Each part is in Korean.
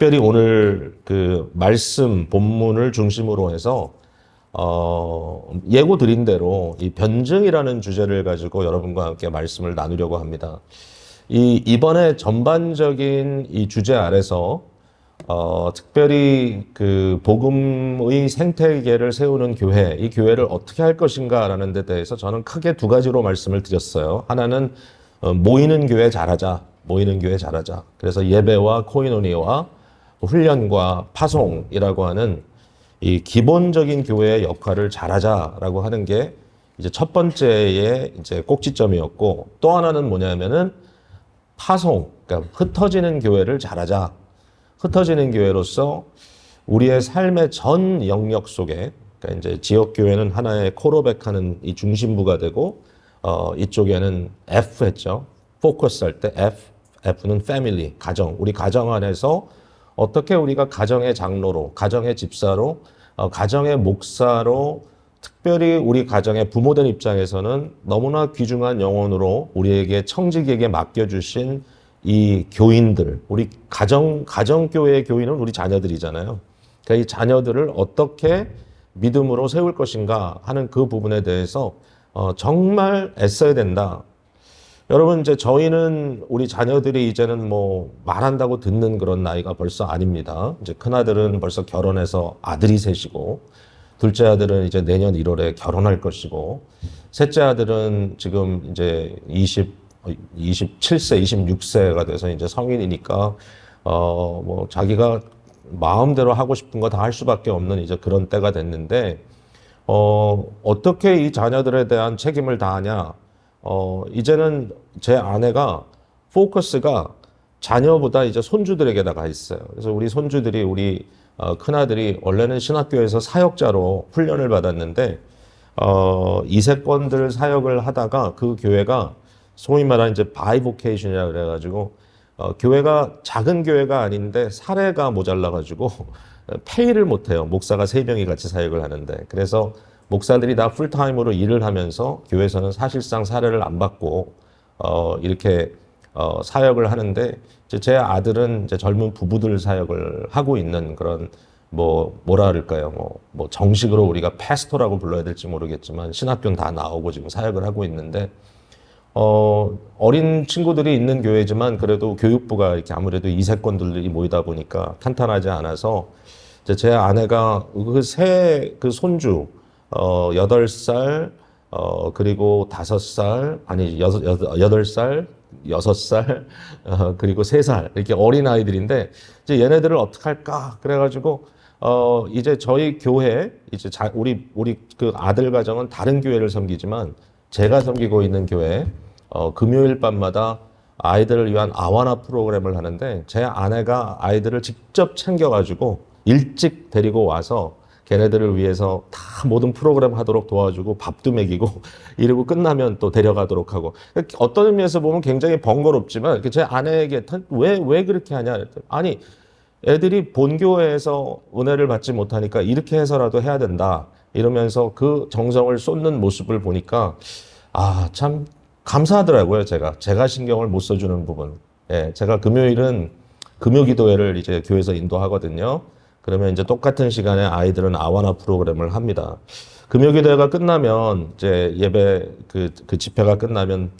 특별히 오늘 그 말씀 본문을 중심으로 해서 예고 드린 대로 이 변증이라는 주제를 가지고 여러분과 함께 말씀을 나누려고 합니다. 이번에 전반적인 이 주제 아래서 특별히 그 복음의 생태계를 세우는 교회, 이 교회를 어떻게 할 것인가라는 데 대해서 저는 크게 두 가지로 말씀을 드렸어요. 하나는 모이는 교회 잘하자, 모이는 교회 잘하자. 그래서 예배와 코이노니와 훈련과 파송이라고 하는 이 기본적인 교회의 역할을 잘하자라고 하는 게 이제 첫 번째의 이제 꼭지점이었고, 또 하나는 뭐냐면은 파송, 그러니까 흩어지는 교회를 잘하자. 흩어지는 교회로서 우리의 삶의 전 영역 속에, 그러니까 이제 지역 교회는 하나의 코로백하는 이 중심부가 되고, 이쪽에는 F 했죠. 포커스 할 때 F는 family, 가정. 우리 가정 안에서 어떻게 우리가 가정의 장로로, 가정의 집사로, 가정의 목사로, 특별히 우리 가정의 부모된 입장에서는 너무나 귀중한 영혼으로 우리에게 청지기에게 맡겨주신 이 교인들, 우리 가정교회의 교인은 우리 자녀들이잖아요. 그러니까 이 자녀들을 어떻게 믿음으로 세울 것인가 하는 그 부분에 대해서 정말 애써야 된다. 여러분, 이제 저희는 우리 자녀들이 이제는 뭐 말한다고 듣는 그런 나이가 벌써 아닙니다. 이제 큰아들은 벌써 결혼해서 아들이 셋이고, 둘째 아들은 이제 내년 1월에 결혼할 것이고, 셋째 아들은 지금 이제 27세, 26세가 돼서 이제 성인이니까, 뭐 자기가 마음대로 하고 싶은 거 다 할 수밖에 없는 이제 그런 때가 됐는데, 어떻게 이 자녀들에 대한 책임을 다하냐? 이제는 제 아내가 포커스가 자녀보다 이제 손주들에게다가 있어요. 그래서 우리 손주들이, 우리 큰아들이 원래는 신학교에서 사역자로 훈련을 받았는데, 이세권들 사역을 하다가 그 교회가 소위 말하는 이제 바이보케이션이라 그래가지고, 교회가 작은 교회가 아닌데 사례가 모자라가지고 페이를 못해요. 목사가 3명이 같이 사역을 하는데. 그래서 목사들이 다 풀타임으로 일을 하면서 교회에서는 사실상 사례를 안 받고 이렇게 사역을 하는데, 제 아들은 이제 젊은 부부들 사역을 하고 있는 그런 뭐라 그럴까요? 뭐 정식으로 우리가 패스토라고 불러야 될지 모르겠지만 신학교는 다 나오고 지금 사역을 하고 있는데, 어린 친구들이 있는 교회지만 그래도 교육부가 이렇게 아무래도 이세권들이 모이다 보니까 탄탄하지 않아서 제 아내가 그 손주 8살, 그리고 5살, 아니 8살, 6살, 그리고 3살 이렇게 어린 아이들인데, 이제 얘네들을 어떻게 할까? 그래가지고 이제 저희 교회, 이제 우리 그 아들 가정은 다른 교회를 섬기지만 제가 섬기고 있는 교회, 금요일 밤마다 아이들을 위한 아와나 프로그램을 하는데, 제 아내가 아이들을 직접 챙겨가지고 일찍 데리고 와서 걔네들을 위해서 다 모든 프로그램 하도록 도와주고 밥도 먹이고 이러고 끝나면 또 데려가도록 하고. 어떤 의미에서 보면 굉장히 번거롭지만 제 아내에게 왜 그렇게 하냐? 아니, 애들이 본교회에서 은혜를 받지 못하니까 이렇게 해서라도 해야 된다. 이러면서 그 정성을 쏟는 모습을 보니까 참 감사하더라고요. 제가 신경을 못 써주는 부분. 예, 제가 금요일은 금요기도회를 이제 교회에서 인도하거든요. 그러면 이제 똑같은 시간에 아이들은 아와나 프로그램을 합니다. 금요기도회가 끝나면 이제 예배 그 집회가 끝나면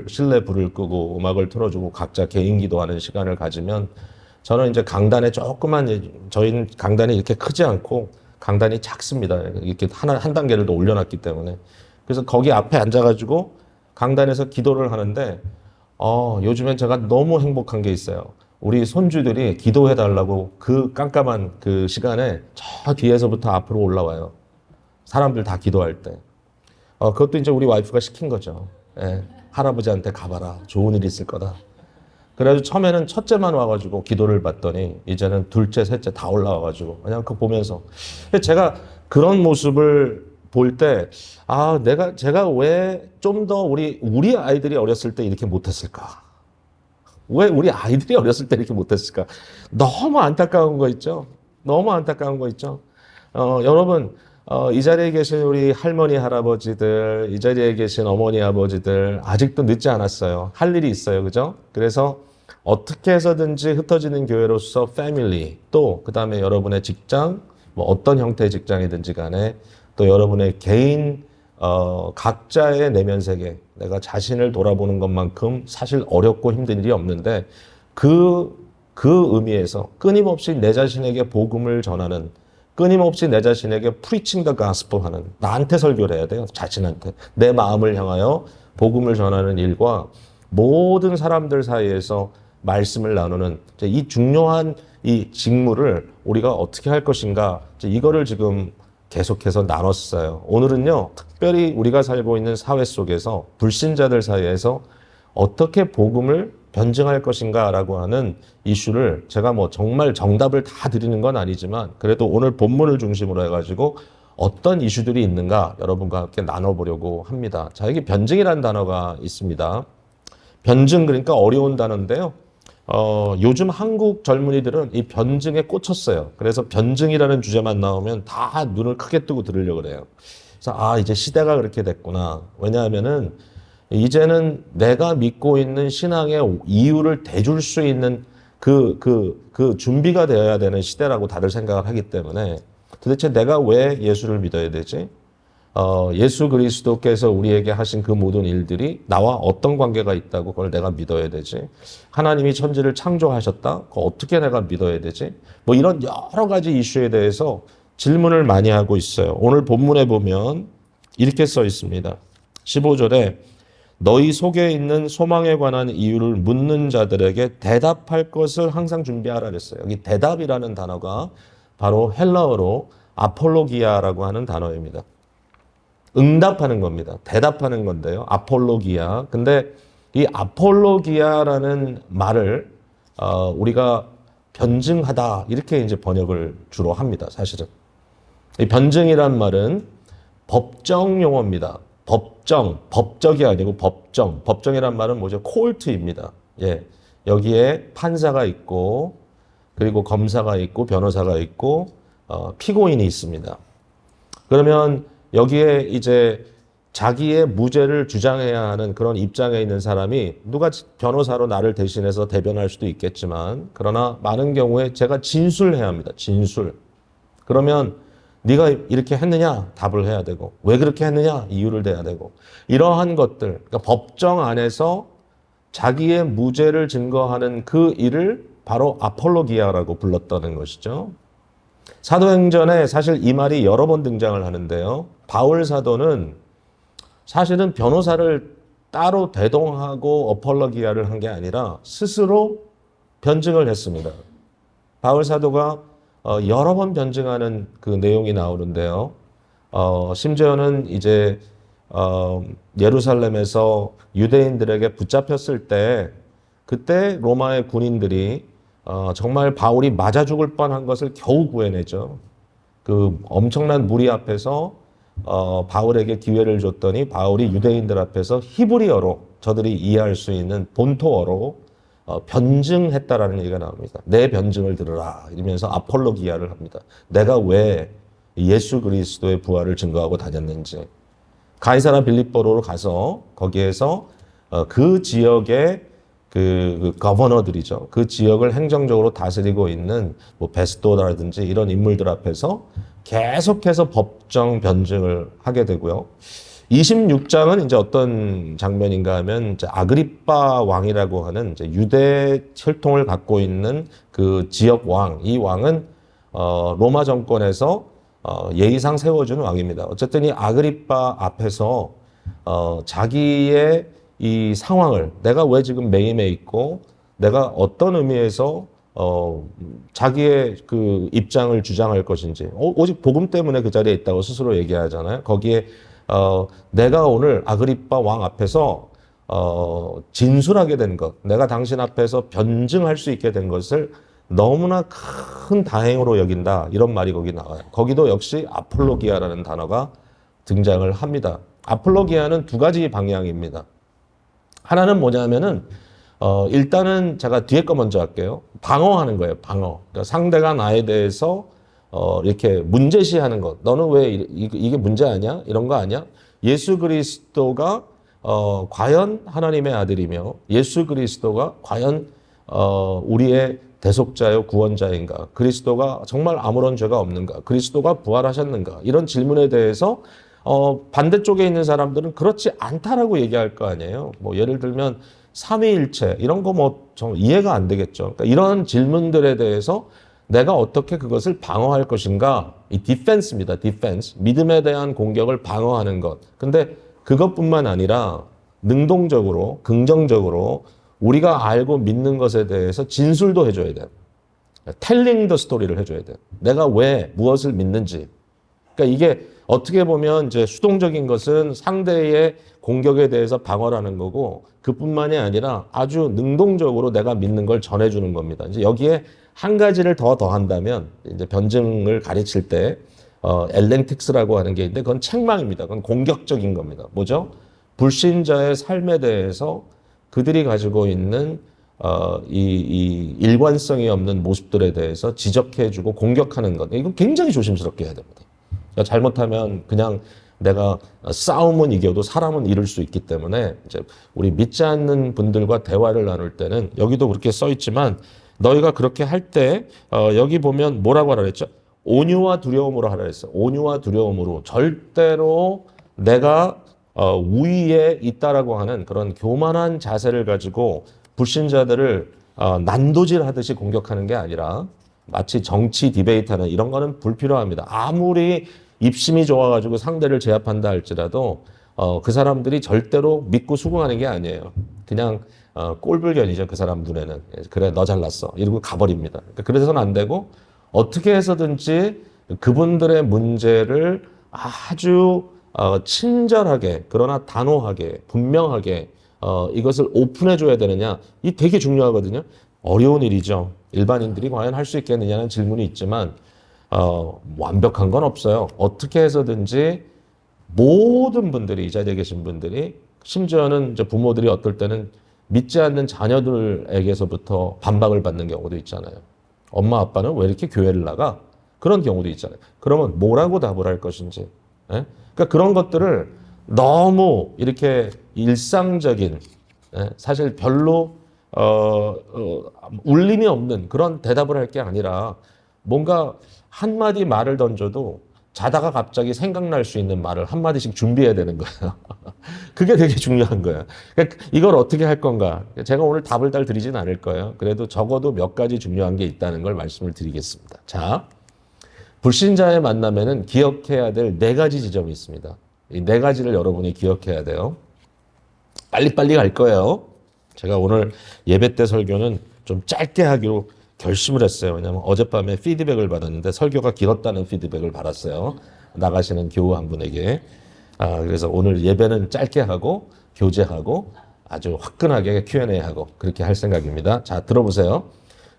실내 불을 끄고 음악을 틀어주고 각자 개인 기도하는 시간을 가지면, 저는 이제 강단에 저희는 강단이 이렇게 크지 않고 강단이 작습니다. 이렇게 한 단계를 더 올려놨기 때문에. 그래서 거기 앞에 앉아가지고 강단에서 기도를 하는데, 요즘엔 제가 너무 행복한 게 있어요. 우리 손주들이 기도해달라고 그 깜깜한 그 시간에 저 뒤에서부터 앞으로 올라와요. 사람들 다 기도할 때. 그것도 이제 우리 와이프가 시킨 거죠. 예, 할아버지한테 가봐라. 좋은 일 있을 거다. 그래가지고 처음에는 첫째만 와가지고 기도를 받더니 이제는 둘째, 셋째 다 올라와가지고 그냥 그거 보면서, 제가 그런 모습을 볼 때, 제가 왜 좀 더 우리 아이들이 어렸을 때 이렇게 못했을까? 왜 우리 아이들이 어렸을 때 이렇게 못했을까? 너무 안타까운 거 있죠? 너무 안타까운 거 있죠? 여러분, 이 자리에 계신 우리 할머니, 할아버지들, 이 자리에 계신 어머니, 아버지들, 아직도 늦지 않았어요. 할 일이 있어요. 그죠? 그래서 어떻게 해서든지 흩어지는 교회로서 패밀리, 또 그다음에 여러분의 직장, 뭐 어떤 형태의 직장이든지 간에 또 여러분의 개인 각자의 내면 세계, 내가 자신을 돌아보는 것만큼 사실 어렵고 힘든 일이 없는데 그 의미에서 끊임없이 내 자신에게 복음을 전하는, 끊임없이 내 자신에게 preaching the gospel 하는, 나한테 설교를 해야 돼요. 자신한테. 내 마음을 향하여 복음을 전하는 일과 모든 사람들 사이에서 말씀을 나누는 이 중요한 이 직무를 우리가 어떻게 할 것인가, 이거를 지금 계속해서 나눴어요. 오늘은요, 특별히 우리가 살고 있는 사회 속에서 불신자들 사이에서 어떻게 복음을 변증할 것인가라고 하는 이슈를 제가 뭐 정말 정답을 다 드리는 건 아니지만 그래도 오늘 본문을 중심으로 해가지고 어떤 이슈들이 있는가 여러분과 함께 나눠보려고 합니다. 자, 여기 변증이라는 단어가 있습니다. 변증, 그러니까 어려운 단어인데요. 요즘 한국 젊은이들은 이 변증에 꽂혔어요. 그래서 변증이라는 주제만 나오면 다 눈을 크게 뜨고 들으려고 그래요. 그래서 이제 시대가 그렇게 됐구나. 왜냐하면은 이제는 내가 믿고 있는 신앙의 이유를 대줄 수 있는 그 준비가 되어야 되는 시대라고 다들 생각을 하기 때문에 도대체 내가 왜 예수를 믿어야 되지? 예수 그리스도께서 우리에게 하신 그 모든 일들이 나와 어떤 관계가 있다고 그걸 내가 믿어야 되지? 하나님이 천지를 창조하셨다? 그걸 어떻게 내가 믿어야 되지? 뭐 이런 여러 가지 이슈에 대해서 질문을 많이 하고 있어요. 오늘 본문에 보면 이렇게 써 있습니다. 15절에 너희 속에 있는 소망에 관한 이유를 묻는 자들에게 대답할 것을 항상 준비하라 그랬어요. 여기 대답이라는 단어가 바로 헬라어로 아폴로기아라고 하는 단어입니다. 응답하는 겁니다. 대답하는 건데요. 아폴로기아. 근데 이 아폴로기아라는 말을 우리가 변증하다 이렇게 이제 번역을 주로 합니다. 사실은 이 변증이란 말은 법정 용어입니다. 법적이 아니고 법정. 법정이란 말은 뭐죠? 코르트입니다. 예, 여기에 판사가 있고 그리고 검사가 있고 변호사가 있고 피고인이 있습니다. 그러면 여기에 이제 자기의 무죄를 주장해야 하는 그런 입장에 있는 사람이 누가 변호사로 나를 대신해서 대변할 수도 있겠지만 그러나 많은 경우에 제가 진술해야 합니다. 진술. 그러면 네가 이렇게 했느냐? 답을 해야 되고 왜 그렇게 했느냐? 이유를 대야 되고 이러한 것들, 그러니까 법정 안에서 자기의 무죄를 증거하는 그 일을 바로 아폴로기아라고 불렀다는 것이죠. 사도행전에 사실 이 말이 여러 번 등장을 하는데요. 바울 사도는 사실은 변호사를 따로 대동하고 어폴로기아를 한 게 아니라 스스로 변증을 했습니다. 바울 사도가 여러 번 변증하는 그 내용이 나오는데요. 심지어는 이제 예루살렘에서 유대인들에게 붙잡혔을 때 그때 로마의 군인들이 정말 바울이 맞아 죽을 뻔한 것을 겨우 구해내죠. 그 엄청난 무리 앞에서 바울에게 기회를 줬더니 바울이 유대인들 앞에서 히브리어로 저들이 이해할 수 있는 본토어로 변증했다라는 얘기가 나옵니다. 내 변증을 들으라 이러면서 아폴로기아를 합니다. 내가 왜 예수 그리스도의 부활을 증거하고 다녔는지. 가이사라 빌립보로 가서 거기에서 그 지역의 그 거버너들이죠. 그 지역을 행정적으로 다스리고 있는 뭐 베스도라든지 이런 인물들 앞에서 계속해서 법정 변증을 하게 되고요. 26장은 이제 어떤 장면인가 하면 이제 아그리빠 왕이라고 하는 이제 유대 혈통을 갖고 있는 그 지역 왕, 이 왕은 로마 정권에서 예의상 세워주는 왕입니다. 어쨌든 이 아그리빠 앞에서 자기의 이 상황을 내가 왜 지금 매임에 있고 내가 어떤 의미에서 자기의 그 입장을 주장할 것인지 오직 복음 때문에 그 자리에 있다고 스스로 얘기하잖아요. 거기에 내가 오늘 아그리빠 왕 앞에서 진술하게 된 것, 내가 당신 앞에서 변증할 수 있게 된 것을 너무나 큰 다행으로 여긴다. 이런 말이 거기 나와요. 거기도 역시 아폴로기아라는 단어가 등장을 합니다. 아폴로기아는 두 가지 방향입니다. 하나는 뭐냐면은 일단은 제가 뒤에 거 먼저 할게요. 방어하는 거예요. 방어. 그러니까 상대가 나에 대해서 이렇게 문제시하는 것. 너는 왜 이게 문제 아니야? 이런 거 아니야? 예수 그리스도가 과연 하나님의 아들이며 예수 그리스도가 과연 우리의 대속자요 구원자인가? 그리스도가 정말 아무런 죄가 없는가? 그리스도가 부활하셨는가? 이런 질문에 대해서 반대쪽에 있는 사람들은 그렇지 않다라고 얘기할 거 아니에요. 뭐 예를 들면 삼위일체 이런 거 뭐 정말 이해가 안 되겠죠. 그러니까 이런 질문들에 대해서 내가 어떻게 그것을 방어할 것인가? 이 디펜스입니다. 디펜스. 믿음에 대한 공격을 방어하는 것. 근데 그것뿐만 아니라 능동적으로, 긍정적으로 우리가 알고 믿는 것에 대해서 진술도 해줘야 돼요. 텔링 더 스토리를 해줘야 돼요. 내가 왜 무엇을 믿는지. 그러니까 이게 어떻게 보면 이제 수동적인 것은 상대의 공격에 대해서 방어라는 거고 그뿐만이 아니라 아주 능동적으로 내가 믿는 걸 전해주는 겁니다. 이제 여기에 한 가지를 더 더한다면 이제 변증을 가르칠 때 엘렌틱스라고 하는 게 있는데 그건 책망입니다. 그건 공격적인 겁니다. 뭐죠? 불신자의 삶에 대해서 그들이 가지고 있는 이 일관성이 없는 모습들에 대해서 지적해주고 공격하는 것. 이건 굉장히 조심스럽게 해야 됩니다. 그러니까 잘못하면 그냥 내가 싸움은 이겨도 사람은 잃을 수 있기 때문에 이제 우리 믿지 않는 분들과 대화를 나눌 때는 여기도 그렇게 써 있지만 너희가 그렇게 할 때 여기 보면 뭐라고 하라 그랬죠? 온유와 두려움으로 하라 그랬어요. 온유와 두려움으로 절대로 내가 우위에 있다라고 하는 그런 교만한 자세를 가지고 불신자들을 난도질하듯이 공격하는 게 아니라 마치 정치 디베이트하는 이런 거는 불필요합니다. 아무리 입심이 좋아가지고 상대를 제압한다 할지라도 그 사람들이 절대로 믿고 수긍하는 게 아니에요. 그냥 꼴불견이죠. 그 사람 눈에는. 그래 너 잘났어. 이러고 가버립니다. 그래서는 안 되고 어떻게 해서든지 그분들의 문제를 아주 친절하게 그러나 단호하게 분명하게 이것을 오픈해 줘야 되느냐. 이 되게 중요하거든요. 어려운 일이죠. 일반인들이 과연 할 수 있겠느냐는 질문이 있지만 완벽한 건 없어요. 어떻게 해서든지 모든 분들이 이 자리에 계신 분들이 심지어는 이제 부모들이 어떨 때는 믿지 않는 자녀들에게서부터 반박을 받는 경우도 있잖아요. 엄마 아빠는 왜 이렇게 교회를 나가? 그런 경우도 있잖아요. 그러면 뭐라고 답을 할 것인지. 예? 그러니까 그런 것들을 너무 이렇게 일상적인 사실 별로 울림이 없는 그런 대답을 할 게 아니라 뭔가 한마디 말을 던져도 자다가 갑자기 생각날 수 있는 말을 한마디씩 준비해야 되는 거예요. 그게 되게 중요한 거예요. 그러니까 이걸 어떻게 할 건가? 제가 오늘 답을 다 드리진 않을 거예요. 그래도 적어도 몇 가지 중요한 게 있다는 걸 말씀을 드리겠습니다. 자, 불신자의 만남에는 기억해야 될 4가지 지점이 있습니다. 이 4가지를 여러분이 기억해야 돼요. 빨리빨리 갈 거예요. 제가 오늘 예배 때 설교는 좀 짧게 하기로 결심을 했어요. 왜냐하면 어젯밤에 피드백을 받았는데 설교가 길었다는 피드백을 받았어요. 나가시는 교우 한 분에게. 그래서 오늘 예배는 짧게 하고 교제하고 아주 화끈하게 Q&A하고 그렇게 할 생각입니다. 자, 들어보세요.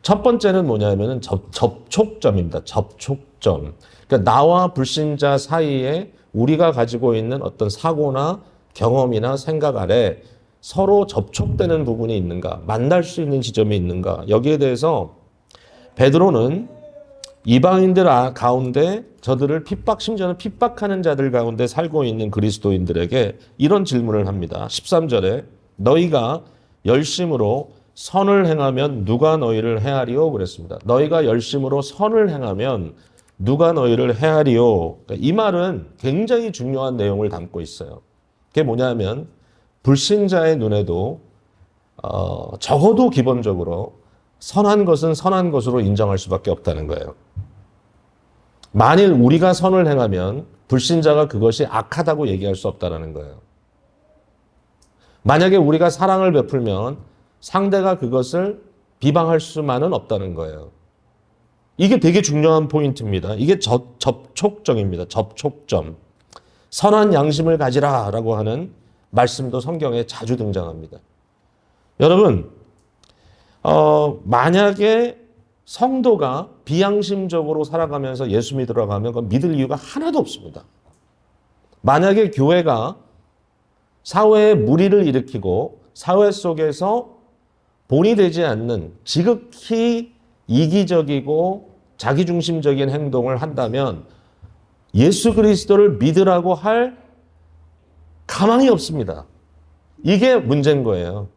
첫 번째는 뭐냐면은 접촉점입니다. 접촉점. 그러니까 나와 불신자 사이에 우리가 가지고 있는 어떤 사고나 경험이나 생각 아래 서로 접촉되는 부분이 있는가, 만날 수 있는 지점이 있는가, 여기에 대해서 베드로는 이방인들 가운데 저들을 심지어는 핍박하는 자들 가운데 살고 있는 그리스도인들에게 이런 질문을 합니다. 13절에 너희가 열심으로 선을 행하면 누가 너희를 해하리요? 그랬습니다. 너희가 열심으로 선을 행하면 누가 너희를 해하리요? 그러니까 이 말은 굉장히 중요한 내용을 담고 있어요. 그게 뭐냐면 불신자의 눈에도 적어도 기본적으로 선한 것은 선한 것으로 인정할 수밖에 없다는 거예요. 만일 우리가 선을 행하면 불신자가 그것이 악하다고 얘기할 수 없다는 거예요. 만약에 우리가 사랑을 베풀면 상대가 그것을 비방할 수만은 없다는 거예요. 이게 되게 중요한 포인트입니다. 이게 접촉점입니다. 접촉점. 선한 양심을 가지라라고 하는 말씀도 성경에 자주 등장합니다. 여러분, 만약에 성도가 비양심적으로 살아가면서 예수 믿으러 가면 그건 믿을 이유가 하나도 없습니다. 만약에 교회가 사회에 무리를 일으키고 사회 속에서 본이 되지 않는 지극히 이기적이고 자기중심적인 행동을 한다면 예수 그리스도를 믿으라고 할 가망이 없습니다. 이게 문제인 거예요.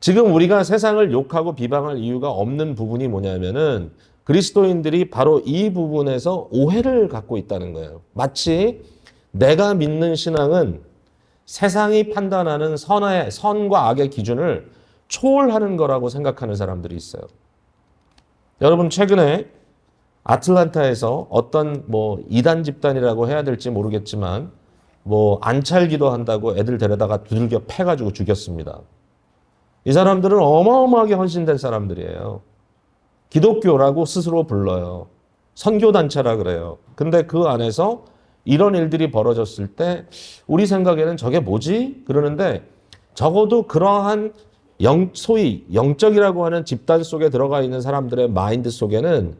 지금 우리가 세상을 욕하고 비방할 이유가 없는 부분이 뭐냐면은 그리스도인들이 바로 이 부분에서 오해를 갖고 있다는 거예요. 마치 내가 믿는 신앙은 세상이 판단하는 선과 악의 기준을 초월하는 거라고 생각하는 사람들이 있어요. 여러분 최근에 아틀란타에서 어떤 이단 집단이라고 해야 될지 모르겠지만 안찰기도 한다고 애들 데려다가 두들겨 패가지고 죽였습니다. 이 사람들은 어마어마하게 헌신된 사람들이에요. 기독교라고 스스로 불러요. 선교단체라 그래요. 근데 그 안에서 이런 일들이 벌어졌을 때 우리 생각에는 저게 뭐지? 그러는데 적어도 그러한 소위 영적이라고 하는 집단 속에 들어가 있는 사람들의 마인드 속에는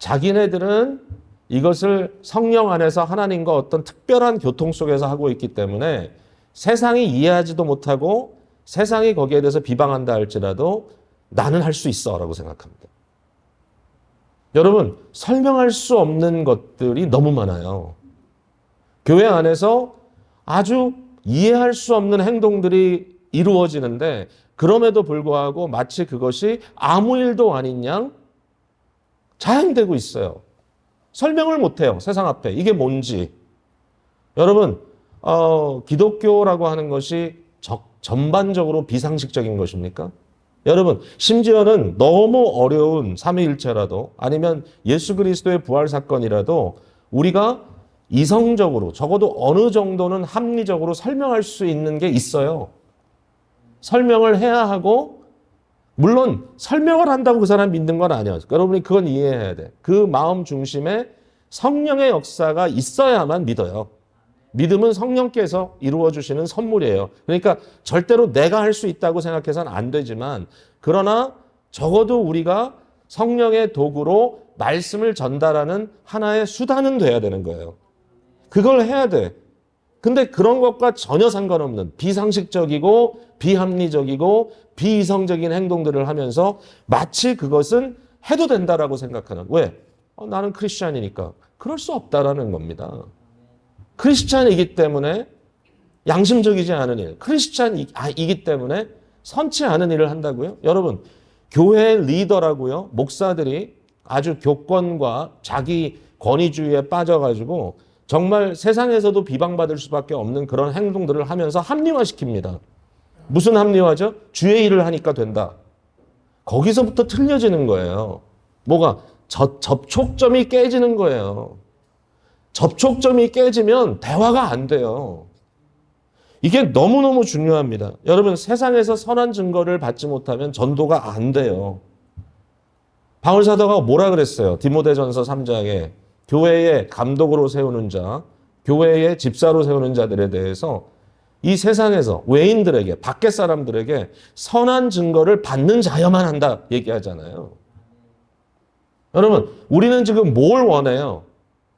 자기네들은 이것을 성령 안에서 하나님과 어떤 특별한 교통 속에서 하고 있기 때문에 세상이 이해하지도 못하고 세상이 거기에 대해서 비방한다 할지라도 나는 할 수 있어 라고 생각합니다. 여러분, 설명할 수 없는 것들이 너무 많아요. 교회 안에서 아주 이해할 수 없는 행동들이 이루어지는데 그럼에도 불구하고 마치 그것이 아무 일도 아닌 양 자행되고 있어요. 설명을 못해요. 세상 앞에. 이게 뭔지. 여러분, 기독교라고 하는 것이 전반적으로 비상식적인 것입니까? 여러분, 심지어는 너무 어려운 삼위일체라도 아니면 예수 그리스도의 부활 사건이라도 우리가 이성적으로 적어도 어느 정도는 합리적으로 설명할 수 있는 게 있어요. 설명을 해야 하고 물론 설명을 한다고 그 사람 믿는 건 아니에요. 여러분이 그건 이해해야 돼. 그 마음 중심에 성령의 역사가 있어야만 믿어요. 믿음은 성령께서 이루어 주시는 선물이에요. 그러니까 절대로 내가 할 수 있다고 생각해서는 안 되지만 그러나 적어도 우리가 성령의 도구로 말씀을 전달하는 하나의 수단은 돼야 되는 거예요. 그걸 해야 돼. 근데 그런 것과 전혀 상관없는 비상식적이고 비합리적이고 비이성적인 행동들을 하면서 마치 그것은 해도 된다라고 생각하는. 왜? 나는 크리스찬이니까. 그럴 수 없다라는 겁니다. 크리스찬이기 때문에 양심적이지 않은 일, 크리스찬이기 때문에 선치 않은 일을 한다고요? 여러분, 교회 리더라고요, 목사들이 아주 교권과 자기 권위주의에 빠져가지고 정말 세상에서도 비방받을 수밖에 없는 그런 행동들을 하면서 합리화시킵니다. 무슨 합리화죠? 주의 일을 하니까 된다. 거기서부터 틀려지는 거예요. 뭐가? 접촉점이 깨지는 거예요. 접촉점이 깨지면 대화가 안 돼요. 이게 너무너무 중요합니다. 여러분, 세상에서 선한 증거를 받지 못하면 전도가 안 돼요. 바울 사도가 뭐라 그랬어요? 디모데전서 3장에 교회의 감독으로 세우는 자, 교회의 집사로 세우는 자들에 대해서 이 세상에서 외인들에게, 밖에 사람들에게 선한 증거를 받는 자여만 한다 얘기하잖아요. 여러분, 우리는 지금 뭘 원해요?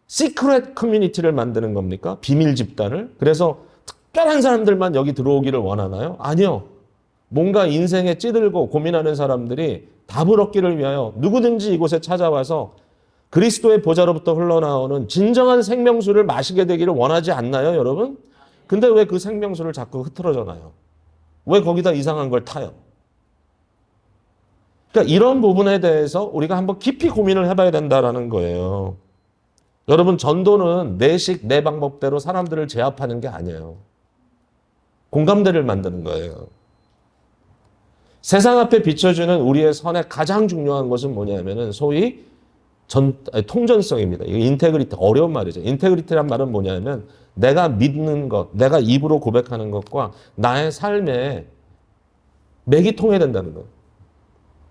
시크릿 커뮤니티를 만드는 겁니까? 비밀 집단을? 그래서 특별한 사람들만 여기 들어오기를 원하나요? 아니요. 뭔가 인생에 찌들고 고민하는 사람들이 답을 얻기를 위하여 누구든지 이곳에 찾아와서 그리스도의 보좌로부터 흘러나오는 진정한 생명수를 마시게 되기를 원하지 않나요, 여러분? 근데 왜 그 생명수를 자꾸 흐트러져나요? 왜 거기다 이상한 걸 타요? 그러니까 이런 부분에 대해서 우리가 한번 깊이 고민을 해봐야 된다는 거예요. 여러분, 전도는 내 방법대로 사람들을 제압하는 게 아니에요. 공감대를 만드는 거예요. 세상 앞에 비춰주는 우리의 선의 가장 중요한 것은 뭐냐면은 소위 통전성입니다. 이거 인테그리티, 어려운 말이죠. 인테그리티란 말은 뭐냐면 내가 믿는 것, 내가 입으로 고백하는 것과 나의 삶에 맥이 통해야 된다는 거예요.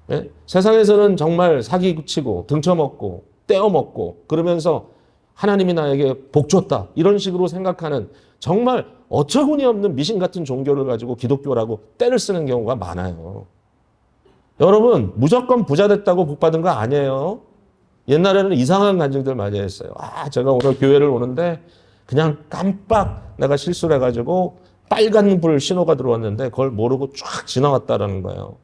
네? 세상에서는 정말 사기치고 등쳐먹고 떼어먹고 그러면서 하나님이 나에게 복 줬다 이런 식으로 생각하는 정말 어처구니 없는 미신 같은 종교를 가지고 기독교라고 떼를 쓰는 경우가 많아요. 여러분, 무조건 부자 됐다고 복 받은 거 아니에요. 옛날에는 이상한 간증들 많이 했어요. 제가 오늘 교회를 오는데 그냥 깜빡 내가 실수를 해가지고 빨간 불 신호가 들어왔는데 그걸 모르고 쫙 지나갔다라는 거예요.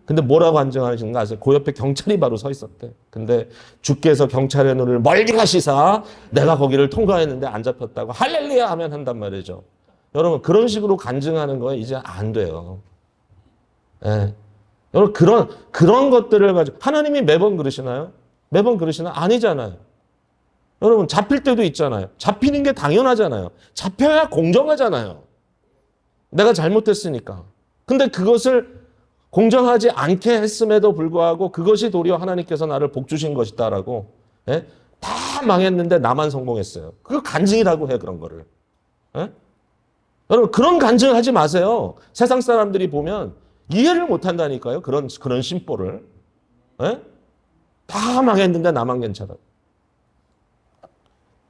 근데 뭐라고 간증하시는가 아세요? 그 옆에 경찰이 바로 서 있었대. 근데 주께서 경찰의 눈을 멀리 가시사 내가 거기를 통과했는데 안 잡혔다고 할렐루야 하면 한단 말이죠. 여러분, 그런 식으로 간증하는 거 이제 안 돼요. 예. 여러분, 그런 것들을 가지고, 하나님이 매번 그러시나요? 매번 그러시나? 아니잖아요. 여러분, 잡힐 때도 있잖아요. 잡히는 게 당연하잖아요. 잡혀야 공정하잖아요. 내가 잘못했으니까. 근데 그것을 공정하지 않게 했음에도 불구하고 그것이 도리어 하나님께서 나를 복 주신 것이다라고, 예? 다 망했는데 나만 성공했어요. 그거 간증이라고 해, 그런 거를. 예? 여러분, 그런 간증하지 마세요. 세상 사람들이 보면 이해를 못 한다니까요. 그런 심보를. 예? 다 망했는데 나만 괜찮아.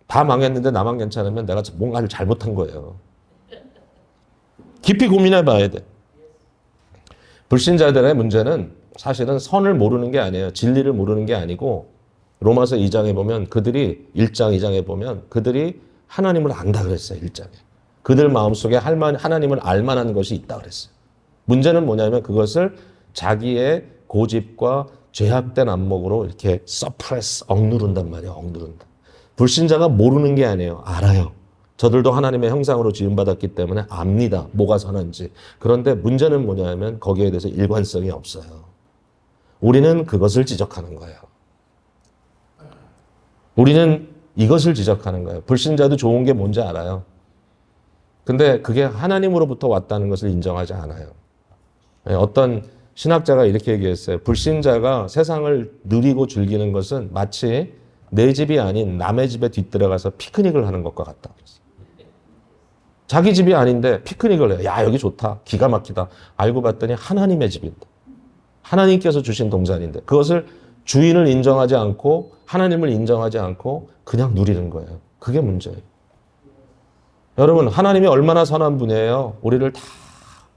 다 망했는데 나만 괜찮으면 내가 뭔가를 잘못한 거예요. 깊이 고민해 봐야 돼. 불신자들의 문제는 사실은 선을 모르는 게 아니에요. 진리를 모르는 게 아니고, 로마서 2장에 보면 그들이 1장 2장에 보면 그들이 하나님을 안다 그랬어요. 1장에. 그들 마음속에 하나님을 알만한 것이 있다 그랬어요. 문제는 뭐냐면 그것을 자기의 고집과 죄악된 안목으로 이렇게 서프레스, 억누른단 말이에요. 억누른다. 불신자가 모르는 게 아니에요. 알아요. 저들도 하나님의 형상으로 지음받았기 때문에 압니다. 뭐가 선한지. 그런데 문제는 뭐냐면 거기에 대해서 일관성이 없어요. 우리는 그것을 지적하는 거예요. 우리는 이것을 지적하는 거예요. 불신자도 좋은 게 뭔지 알아요. 근데 그게 하나님으로부터 왔다는 것을 인정하지 않아요. 어떤 신학자가 이렇게 얘기했어요. 불신자가 세상을 누리고 즐기는 것은 마치 내 집이 아닌 남의 집에 뒤들어가서 피크닉을 하는 것과 같다. 자기 집이 아닌데 피크닉을 해요. 야, 여기 좋다. 기가 막히다. 알고 봤더니 하나님의 집인데. 하나님께서 주신 동산인데. 그것을 주인을 인정하지 않고 하나님을 인정하지 않고 그냥 누리는 거예요. 그게 문제예요. 여러분, 하나님이 얼마나 선한 분이에요. 우리를 다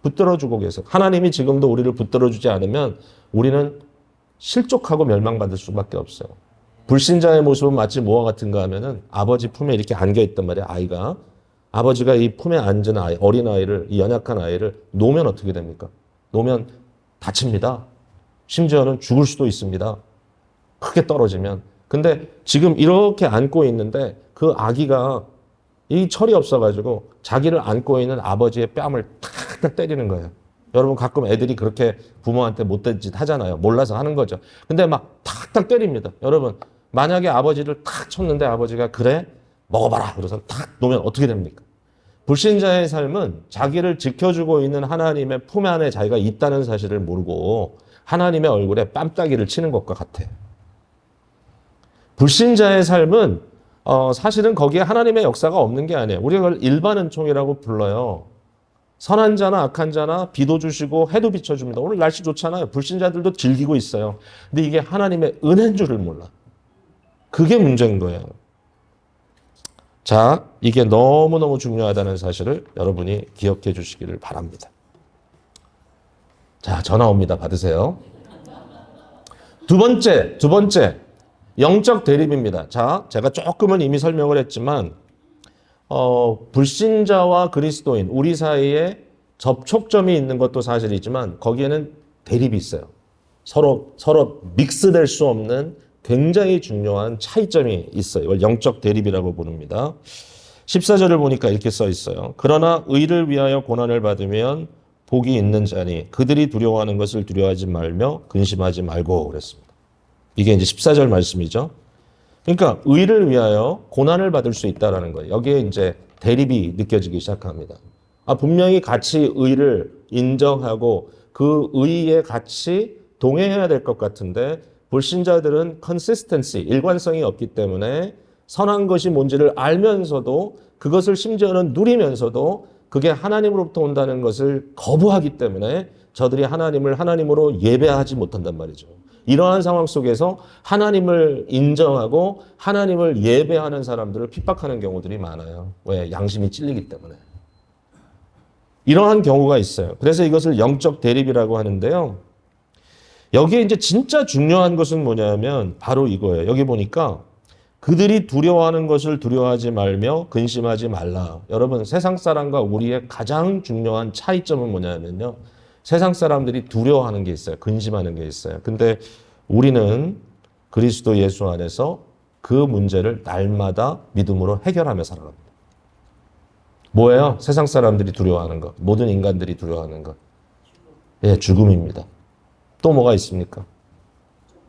붙들어주고 계세요. 하나님이 지금도 우리를 붙들어주지 않으면 우리는 실족하고 멸망받을 수밖에 없어요. 불신자의 모습은 마치 뭐와 같은가 하면은 아버지 품에 이렇게 안겨있단 말이에요. 아이가. 아버지가 이 품에 앉은 아이, 어린아이를, 이 연약한 아이를 놓으면 어떻게 됩니까? 놓으면 다칩니다. 심지어는 죽을 수도 있습니다. 크게 떨어지면. 근데 지금 이렇게 안고 있는데 그 아기가 이 철이 없어가지고 자기를 안고 있는 아버지의 뺨을 탁탁 때리는 거예요. 여러분 가끔 애들이 그렇게 부모한테 못된 짓 하잖아요. 몰라서 하는 거죠. 근데 막 탁탁 때립니다. 여러분 만약에 아버지를 탁 쳤는데 아버지가 그래? 먹어봐라. 그래서 탁 놓으면 어떻게 됩니까? 불신자의 삶은 자기를 지켜주고 있는 하나님의 품 안에 자기가 있다는 사실을 모르고 하나님의 얼굴에 뺨따기를 치는 것과 같아요. 불신자의 삶은 사실은 거기에 하나님의 역사가 없는 게 아니에요. 우리가 그걸 일반 은총이라고 불러요. 선한 자나 악한 자나 비도 주시고 해도 비춰줍니다. 오늘 날씨 좋잖아요. 불신자들도 즐기고 있어요. 근데 이게 하나님의 은혜인 줄을 몰라. 그게 문제인 거예요. 자, 이게 너무너무 중요하다는 사실을 여러분이 기억해 주시기를 바랍니다. 자, 전화 옵니다. 받으세요. 두 번째, 영적 대립입니다. 자, 제가 조금은 이미 설명을 했지만, 불신자와 그리스도인, 우리 사이에 접촉점이 있는 것도 사실이지만, 거기에는 대립이 있어요. 서로 믹스될 수 없는 굉장히 중요한 차이점이 있어요. 이걸 영적 대립이라고 부릅니다. 14절을 보니까 이렇게 써 있어요. 그러나 의를 위하여 고난을 받으면 복이 있는 자니 그들이 두려워하는 것을 두려워하지 말며 근심하지 말고 그랬습니다. 이게 이제 14절 말씀이죠. 그러니까 의를 위하여 고난을 받을 수 있다라는 거예요. 여기에 이제 대립이 느껴지기 시작합니다. 분명히 같이 의를 인정하고 그 의에 같이 동행해야 될 것 같은데 불신자들은 consistency, 일관성이 없기 때문에 선한 것이 뭔지를 알면서도 그것을 심지어는 누리면서도 그게 하나님으로부터 온다는 것을 거부하기 때문에 저들이 하나님을 하나님으로 예배하지 못한단 말이죠. 이러한 상황 속에서 하나님을 인정하고 하나님을 예배하는 사람들을 핍박하는 경우들이 많아요. 왜? 양심이 찔리기 때문에. 이러한 경우가 있어요. 그래서 이것을 영적 대립이라고 하는데요. 여기에 이제 진짜 중요한 것은 뭐냐면 바로 이거예요. 여기 보니까 그들이 두려워하는 것을 두려워하지 말며 근심하지 말라. 여러분 세상 사람과 우리의 가장 중요한 차이점은 뭐냐면요. 세상 사람들이 두려워하는 게 있어요. 근심하는 게 있어요. 근데 우리는 그리스도 예수 안에서 그 문제를 날마다 믿음으로 해결하며 살아갑니다. 뭐예요? 세상 사람들이 두려워하는 것. 모든 인간들이 두려워하는 것. 예, 죽음입니다. 또 뭐가 있습니까?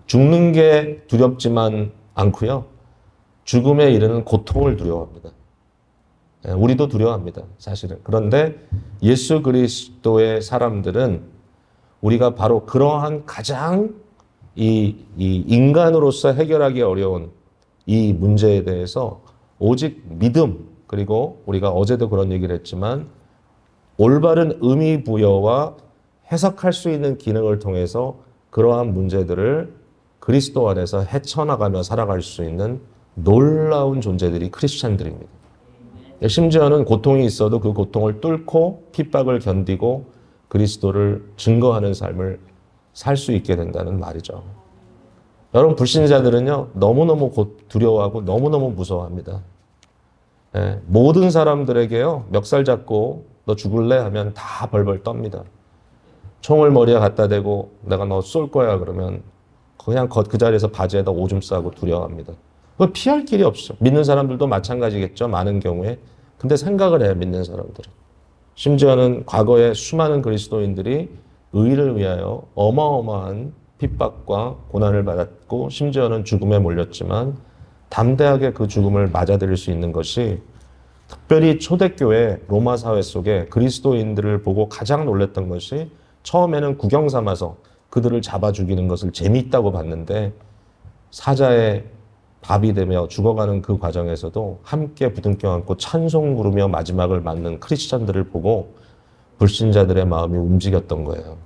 죽는 게 두렵지만 않고요. 죽음에 이르는 고통을 두려워합니다. 예, 우리도 두려워합니다. 사실은. 그런데 예수 그리스도의 사람들은 우리가 바로 그러한 가장 이 인간으로서 해결하기 어려운 이 문제에 대해서 오직 믿음, 그리고 우리가 어제도 그런 얘기를 했지만 올바른 의미 부여와 해석할 수 있는 기능을 통해서 그러한 문제들을 그리스도 안에서 헤쳐나가며 살아갈 수 있는 놀라운 존재들이 크리스찬들입니다. 심지어는 고통이 있어도 그 고통을 뚫고 핍박을 견디고 그리스도를 증거하는 삶을 살 수 있게 된다는 말이죠. 여러분, 불신자들은요, 너무너무 두려워하고 너무너무 무서워합니다. 예, 모든 사람들에게요, 멱살 잡고 너 죽을래? 하면 다 벌벌 떱니다. 총을 머리에 갖다 대고 내가 너 쏠 거야 그러면 그냥 그 자리에서 바지에다 오줌 싸고 두려워합니다. 그걸 피할 길이 없어. 믿는 사람들도 마찬가지겠죠. 많은 경우에. 근데 생각을 해요. 믿는 사람들은. 심지어는 과거에 수많은 그리스도인들이 의를 위하여 어마어마한 핍박과 고난을 받았고 심지어는 죽음에 몰렸지만 담대하게 그 죽음을 맞아들일 수 있는 것이 특별히 초대교회 로마 사회 속에 그리스도인들을 보고 가장 놀랐던 것이 처음에는 구경 삼아서 그들을 잡아 죽이는 것을 재미있다고 봤는데 사자의 밥이 되며 죽어가는 그 과정에서도 함께 부둥켜 안고 찬송 부르며 마지막을 맞는 크리스찬들을 보고 불신자들의 마음이 움직였던 거예요.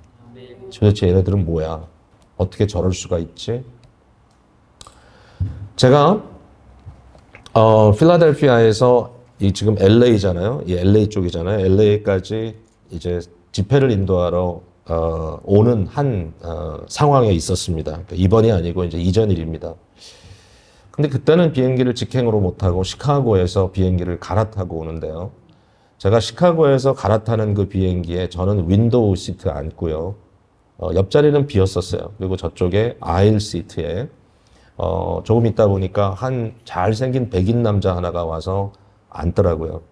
도대체 얘네들은 뭐야? 어떻게 저럴 수가 있지? 제가 필라델피아에서 지금 LA잖아요. 이 LA 쪽이잖아요. LA까지 이제 집회를 인도하러 오는 한 상황에 있었습니다. 그러니까 이번이 아니고 이제 이전 일입니다. 근데 그때는 비행기를 직행으로 못하고 시카고에서 비행기를 갈아타고 오는데요. 제가 시카고에서 갈아타는 그 비행기에 저는 윈도우 시트에 앉고요. 옆자리는 비었었어요. 그리고 저쪽에 아일 시트에 조금 있다 보니까 한 잘생긴 백인 남자 하나가 와서 앉더라고요.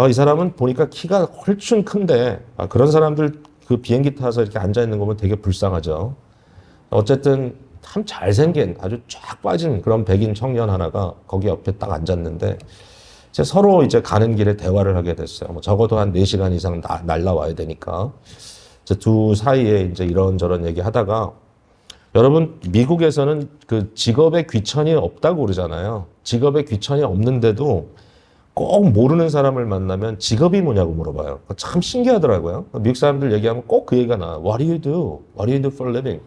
이 사람은 보니까 키가 훨씬 큰데 그런 사람들 그 비행기 타서 이렇게 앉아 있는 거 보면 되게 불쌍하죠. 어쨌든 참 잘생긴 아주 쫙 빠진 그런 백인 청년 하나가 거기 옆에 딱 앉았는데 서로 이제 가는 길에 대화를 하게 됐어요. 뭐 적어도 한 4시간 이상 날라와야 되니까 두 사이에 이제 이런저런 얘기 하다가 여러분 미국에서는 그 직업에 귀천이 없다고 그러잖아요. 직업에 귀천이 없는데도 꼭 모르는 사람을 만나면 직업이 뭐냐고 물어봐요. 참 신기하더라고요. 미국 사람들 얘기하면 꼭 그 얘기가 나와요. What do you do? What do you do for a living?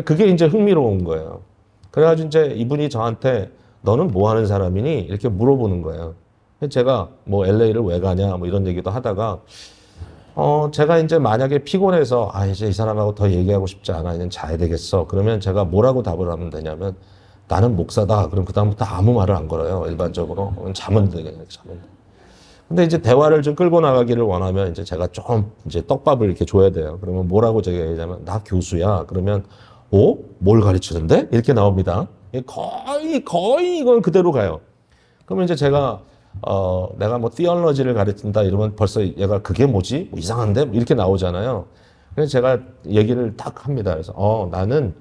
그게 이제 흥미로운 거예요. 그래가지고 이제 이분이 저한테 너는 뭐 하는 사람이니? 이렇게 물어보는 거예요. 제가 뭐 LA를 왜 가냐? 뭐 이런 얘기도 하다가 제가 이제 만약에 피곤해서 이제 이 사람하고 더 얘기하고 싶지 않아. 이제 자야 되겠어. 그러면 제가 뭐라고 답을 하면 되냐면 나는 목사다. 그럼 그다음부터 아무 말을 안 걸어요. 일반적으로. 자면 되겠네. 자면. 근데 이제 대화를 좀 끌고 나가기를 원하면 이제 제가 좀 이제 떡밥을 이렇게 줘야 돼요. 그러면 뭐라고 제가 얘기하면 나 교수야. 그러면 뭘 가르치는데? 이렇게 나옵니다. 거의 이건 그대로 가요. 그러면 이제 제가 내가 뭐 theology를 가르친다 이러면 벌써 얘가 그게 뭐지? 뭐 이상한데? 이렇게 나오잖아요. 그래서 제가 얘기를 딱 합니다. 그래서 나는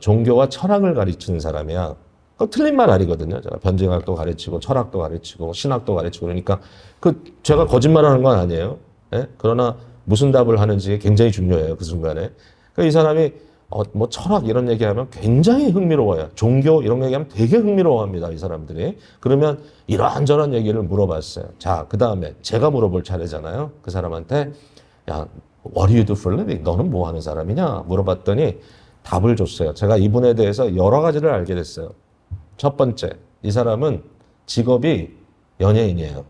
종교와 철학을 가르치는 사람이야. 틀린 말 아니거든요. 제가 변증학도 가르치고 철학도 가르치고 신학도 가르치고 그러니까 제가 거짓말하는 건 아니에요. 예? 그러나 무슨 답을 하는지 굉장히 중요해요. 그 순간에. 그러니까 이 사람이 뭐 철학 이런 얘기하면 굉장히 흥미로워요. 종교 이런 얘기하면 되게 흥미로워합니다. 이 사람들이. 그러면 이런저런 얘기를 물어봤어요. 자, 그 다음에 제가 물어볼 차례잖아요. 그 사람한테 야, what do you do for a living? 너는 뭐 하는 사람이냐? 물어봤더니 답을 줬어요. 제가 이분에 대해서 여러 가지를 알게 됐어요. 첫 번째, 이 사람은 직업이 연예인이에요.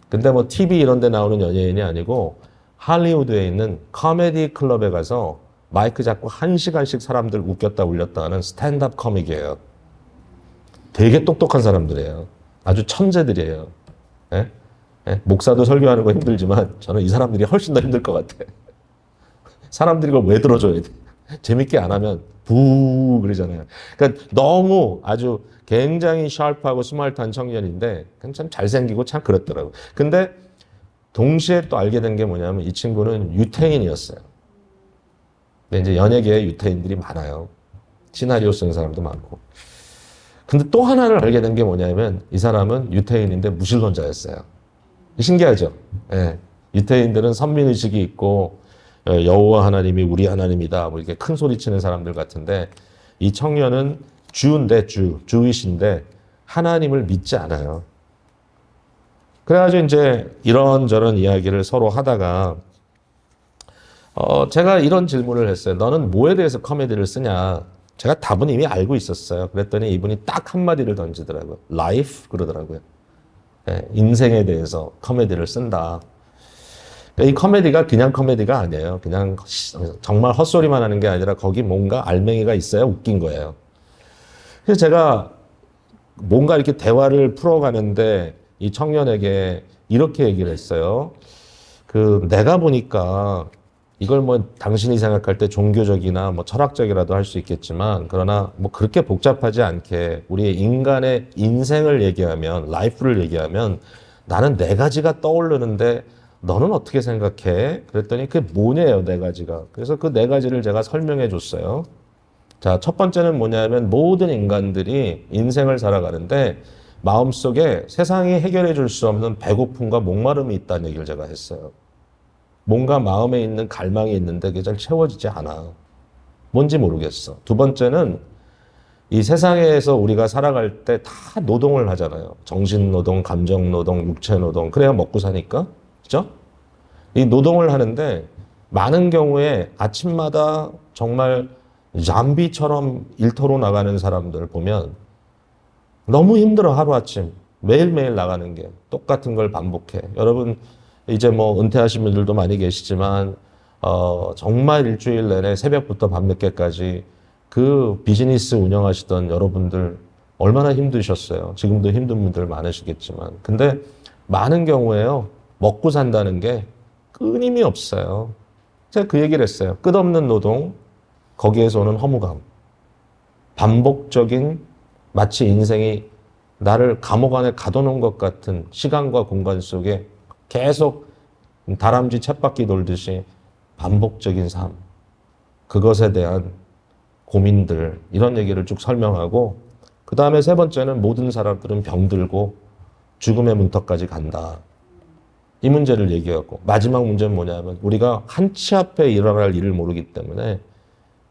근데 뭐 TV 이런 데 나오는 연예인이 아니고 할리우드에 있는 코미디 클럽에 가서 마이크 잡고 1시간씩 사람들 웃겼다 울렸다 하는 스탠드업 코믹이에요. 되게 똑똑한 사람들이에요. 아주 천재들이에요. 예? 예? 목사도 설교하는 거 힘들지만 저는 이 사람들이 훨씬 더 힘들 것 같아. 사람들이 이걸 왜 들어줘야 돼? 재밌게 안 하면 부 그러잖아요. 그러니까 너무 아주 굉장히 샤프하고 스마트한 청년인데 참 잘생기고 참 그렇더라고요. 근데 동시에 또 알게 된 게 뭐냐면 이 친구는 유태인이었어요. 근데 이제 연예계에 유태인들이 많아요. 시나리오 쓰는 사람도 많고. 근데 또 하나를 알게 된 게 뭐냐면 이 사람은 유태인인데 무신론자였어요. 신기하죠? 예. 유태인들은 선민의식이 있고 여호와 하나님이 우리 하나님이다 뭐 이렇게 큰 소리 치는 사람들 같은데 이 청년은 주이신데 하나님을 믿지 않아요. 그래가지고 이제 이런저런 이야기를 서로 하다가 제가 이런 질문을 했어요. 너는 뭐에 대해서 코미디를 쓰냐? 제가 답은 이미 알고 있었어요. 그랬더니 이분이 딱 한마디를 던지더라고요. Life 그러더라고요. 예, 인생에 대해서 코미디를 쓴다. 이 코미디가 그냥 코미디가 아니에요. 그냥 정말 헛소리만 하는 게 아니라 거기 뭔가 알맹이가 있어야 웃긴 거예요. 그래서 제가 뭔가 이렇게 대화를 풀어가는데 이 청년에게 이렇게 얘기를 했어요. 내가 보니까 이걸 뭐 당신이 생각할 때 종교적이나 뭐 철학적이라도 할 수 있겠지만 그러나 뭐 그렇게 복잡하지 않게 우리의 인간의 인생을 얘기하면 라이프를 얘기하면 나는 네 가지가 떠오르는데 너는 어떻게 생각해? 그랬더니 그게 뭐냐요, 네 가지가. 그래서 그 네 가지를 제가 설명해 줬어요. 자, 첫 번째는 뭐냐면 모든 인간들이 인생을 살아가는데 마음속에 세상이 해결해 줄 수 없는 배고픔과 목마름이 있다는 얘기를 제가 했어요. 뭔가 마음에 있는 갈망이 있는데 그게 잘 채워지지 않아. 뭔지 모르겠어. 두 번째는 이 세상에서 우리가 살아갈 때 다 노동을 하잖아요. 정신노동, 감정노동, 육체노동. 그래야 먹고 사니까. 그죠? 이 노동을 하는데 많은 경우에 아침마다 정말 잠비처럼 일터로 나가는 사람들 보면 너무 힘들어 하루아침. 매일매일 나가는 게 똑같은 걸 반복해. 여러분 이제 뭐 은퇴하신 분들도 많이 계시지만 정말 일주일 내내 새벽부터 밤늦게까지 그 비즈니스 운영하시던 여러분들 얼마나 힘드셨어요. 지금도 힘든 분들 많으시겠지만 근데 많은 경우에요. 먹고 산다는 게 끊임이 없어요. 제가 그 얘기를 했어요. 끝없는 노동, 거기에서 오는 허무감. 반복적인 마치 인생이 나를 감옥 안에 가둬놓은 것 같은 시간과 공간 속에 계속 다람쥐 쳇바퀴 돌듯이 반복적인 삶. 그것에 대한 고민들, 이런 얘기를 쭉 설명하고, 그 다음에 세 번째는 모든 사람들은 병들고 죽음의 문턱까지 간다. 이 문제를 얘기하고, 마지막 문제는 뭐냐면, 우리가 한치 앞에 일어날 일을 모르기 때문에,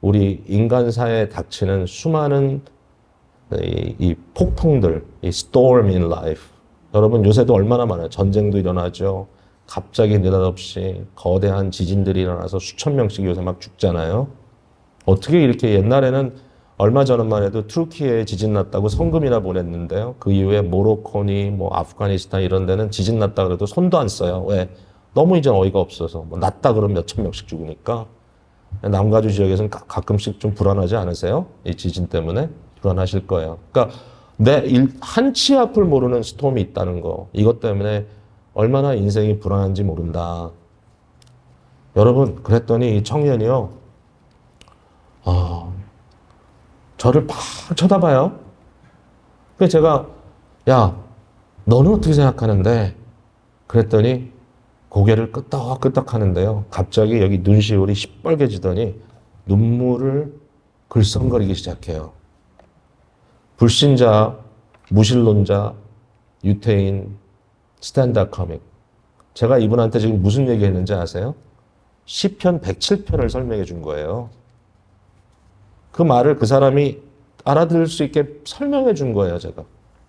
우리 인간사에 닥치는 수많은 이 폭풍들, 이 storm in life. 여러분 요새도 얼마나 많아요. 전쟁도 일어나죠. 갑자기 느닷없이 거대한 지진들이 일어나서 수천 명씩 요새 막 죽잖아요. 어떻게 이렇게 옛날에는 얼마 전만 해도 투르키에 지진 났다고 성금이나 보냈는데요. 그 이후에 모로코니 뭐 아프가니스탄 이런 데는 지진 났다 그래도 손도 안 써요. 왜? 너무 이제 어이가 없어서 뭐 났다 그러면 몇천 명씩 죽으니까. 남가주 지역에서는 가끔씩 좀 불안하지 않으세요? 이 지진 때문에 불안하실 거예요. 그러니까 한치 앞을 모르는 스톰이 있다는 거. 이것 때문에 얼마나 인생이 불안한지 모른다. 여러분, 그랬더니 이 청년이요. 저를 팍 쳐다봐요. 그래서 제가 야, 너는 어떻게 생각하는데? 그랬더니 고개를 끄덕끄덕 하는데요. 갑자기 여기 눈시울이 시뻘개지더니 눈물을 글썽거리기 시작해요. 불신자, 무신론자, 유태인, 스탠드업 코믹. 제가 이분한테 지금 무슨 얘기 했는지 아세요? 시편 107편을 설명해 준 거예요. 그 말을 그 사람이 알아들을 수 있게 설명해 준 거예요, 제가.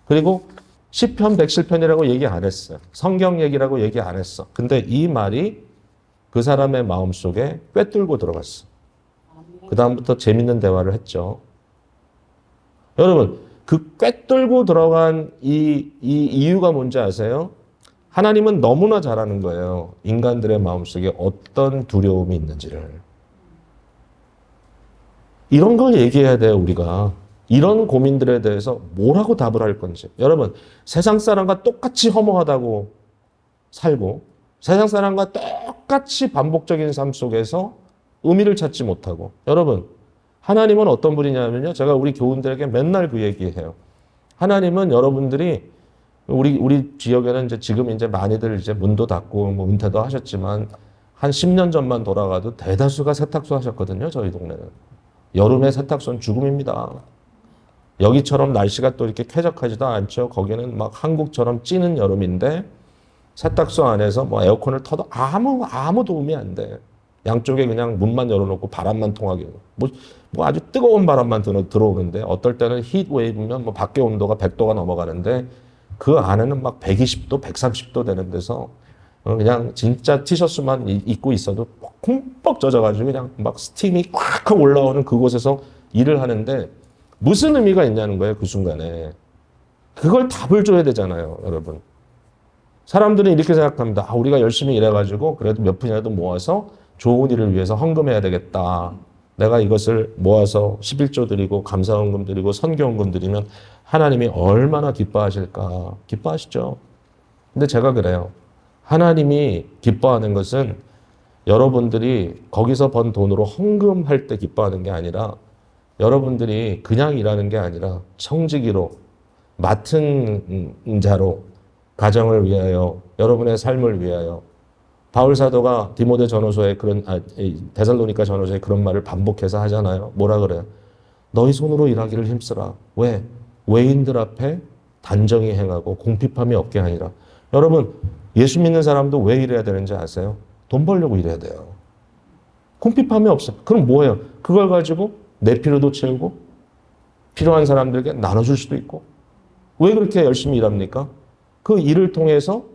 그리고 시편 107편이라고 얘기 안 했어요. 성경 얘기라고 얘기 안 했어. 근데 이 말이 그 사람의 마음속에 꿰뚫고 들어갔어. 그 다음부터 재밌는 대화를 했죠. 여러분, 그 꿰뚫고 들어간 이 이유가 뭔지 아세요? 하나님은 너무나 잘 아는 거예요. 인간들의 마음속에 어떤 두려움이 있는지를. 이런 걸 얘기해야 돼요, 우리가. 이런 고민들에 대해서 뭐라고 답을 할 건지. 여러분, 세상 사람과 똑같이 허무하다고 살고, 세상 사람과 똑같이 반복적인 삶 속에서 의미를 찾지 못하고. 여러분, 하나님은 어떤 분이냐면요. 제가 우리 교훈들에게 맨날 그 얘기해요. 하나님은 여러분들이 우리 지역에는 이제 지금 이제 많이들 이제 문도 닫고 뭐 은퇴도 하셨지만 한 10년 전만 돌아가도 대다수가 세탁소 하셨거든요. 저희 동네는. 여름에 세탁소는 죽음입니다. 여기처럼 날씨가 또 이렇게 쾌적하지도 않죠. 거기는 막 한국처럼 찌는 여름인데 세탁소 안에서 뭐 에어컨을 터도 아무 도움이 안 돼. 양쪽에 그냥 문만 열어놓고 바람만 통하게. 뭐 아주 뜨거운 바람만 들어오는데 어떨 때는 히트 웨이브면 뭐 밖에 온도가 100도가 넘어가는데 그 안에는 막 120도, 130도 되는 데서 그냥 진짜 티셔츠만 입고 있어도 흠뻑 젖어가지고 그냥 막 스팀이 콱 올라오는 그곳에서 일을 하는데 무슨 의미가 있냐는 거예요, 그 순간에. 그걸 답을 줘야 되잖아요, 여러분. 사람들은 이렇게 생각합니다. 아, 우리가 열심히 일해가지고 그래도 몇 푼이라도 모아서 좋은 일을 위해서 헌금해야 되겠다. 내가 이것을 모아서 11조 드리고 감사헌금 드리고 선교헌금 드리면 하나님이 얼마나 기뻐하실까. 기뻐하시죠. 근데 제가 그래요. 하나님이 기뻐하는 것은 여러분들이 거기서 번 돈으로 헌금할 때 기뻐하는 게 아니라 여러분들이 그냥 일하는 게 아니라 청지기로 맡은 자로 가정을 위하여 여러분의 삶을 위하여 바울 사도가 디모데 전후서에 데살로니가 전후서에 그런 말을 반복해서 하잖아요. 뭐라 그래요? 너희 손으로 일하기를 힘쓰라. 왜? 외인들 앞에 단정히 행하고 궁핍함이 없게 하니라. 여러분 예수 믿는 사람도 왜 일해야 되는지 아세요? 돈 벌려고 일해야 돼요. 궁핍함이 없어. 그럼 뭐예요? 그걸 가지고 내 필요도 채우고 필요한 사람들에게 나눠줄 수도 있고. 왜 그렇게 열심히 일합니까? 그 일을 통해서